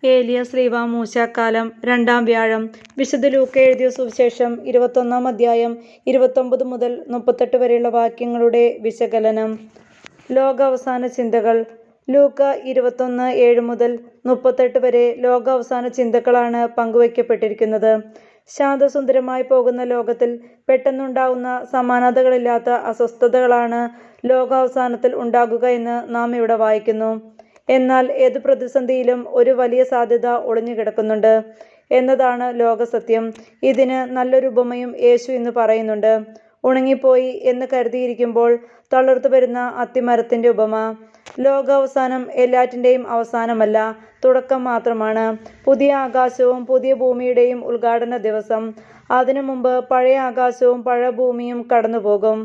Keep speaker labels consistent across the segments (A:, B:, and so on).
A: ഏലിയ ശ്ലീഹ മൂശാക്കാലം 2-ാം വ്യാഴം. വിശുദ്ധ ലൂക്ക എഴുതിയ സുവിശേഷം 21-ാം അധ്യായം 29 മുതൽ 38 വരെയുള്ള വാക്യങ്ങളുടെ വിശകലനം. ലോകാവസാന ചിന്തകൾ. ലൂക്ക 21:7 മുതൽ 38 വരെ ലോകാവസാന ചിന്തകളാണ് പങ്കുവയ്ക്കപ്പെട്ടിരിക്കുന്നത്. ശാന്തസുന്ദരമായി പോകുന്ന ലോകത്തിൽ പെട്ടെന്നുണ്ടാകുന്ന സമാനതകളില്ലാത്ത അസ്വസ്ഥതകളാണ് ലോകാവസാനത്തിൽ ഉണ്ടാകുക എന്ന് നാം ഇവിടെ വായിക്കുന്നു. എന്നാൽ ഏതു പ്രതിസന്ധിയിലും ഒരു വലിയ സാധ്യത ഒളിഞ്ഞുകിടക്കുന്നുണ്ട് എന്നതാണ് ലോകസത്യം. ഇതിന് നല്ലൊരു ഉപമയും യേശു ഇന്ന് പറയുന്നുണ്ട്. ഉണങ്ങിപ്പോയി എന്ന് കരുതിയിരിക്കുമ്പോൾ തളിർത്തു വരുന്ന അത്തിമരത്തിന്റെ ഉപമ. ലോകാവസാനം എല്ലാറ്റിൻ്റെയും അവസാനമല്ല, തുടക്കം മാത്രമാണ്. പുതിയ ആകാശവും പുതിയ ഭൂമിയുടെയും ഉദ്ഘാടന ദിവസം. അതിനു മുമ്പ് പഴയ ആകാശവും പഴയ ഭൂമിയും കടന്നുപോകും.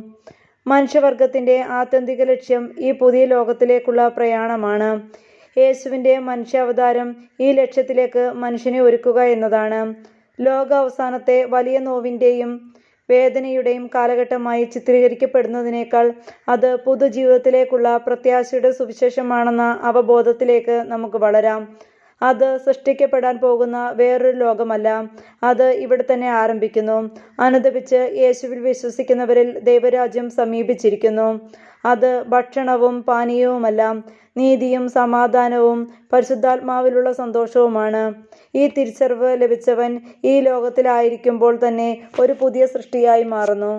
A: മനുഷ്യവർഗത്തിന്റെ ആത്യന്തിക ലക്ഷ്യം ഈ പുതിയ ലോകത്തിലേക്കുള്ള പ്രയാണമാണ്. യേശുവിന്റെ മനുഷ്യാവതാരം ഈ ലക്ഷ്യത്തിലേക്ക് മനുഷ്യനെ ഒരുക്കുക എന്നതാണ്. ലോകാവസാനത്തെ വലിയ നോവിന്റെയും വേദനയുടെയും കാലഘട്ടമായി ചിത്രീകരിക്കപ്പെടുന്നതിനേക്കാൾ അത് പുതുജീവിതത്തിലേക്കുള്ള പ്രത്യാശയുടെ സുവിശേഷമാണെന്ന അവബോധത്തിലേക്ക് നമുക്ക് വളരാം. അത് സൃഷ്ടിക്കപ്പെടാൻ പോകുന്ന വേറൊരു ലോകമല്ല, അത് ഇവിടെ തന്നെ ആരംഭിക്കുന്നു. അനുദപിച്ച് യേശുവിൽ വിശ്വസിക്കുന്നവരിൽ ദൈവരാജ്യം സമീപിച്ചിരിക്കുന്നു. അത് ഭക്ഷണവും പാനീയവുമല്ല, നീതിയും സമാധാനവും പരിശുദ്ധാത്മാവിലുള്ള സന്തോഷവുമാണ്. ഈ തിരിച്ചറിവ് ലഭിച്ചവൻ ഈ ലോകത്തിലായിരിക്കുമ്പോൾ തന്നെ ഒരു പുതിയ സൃഷ്ടിയായി മാറുന്നു.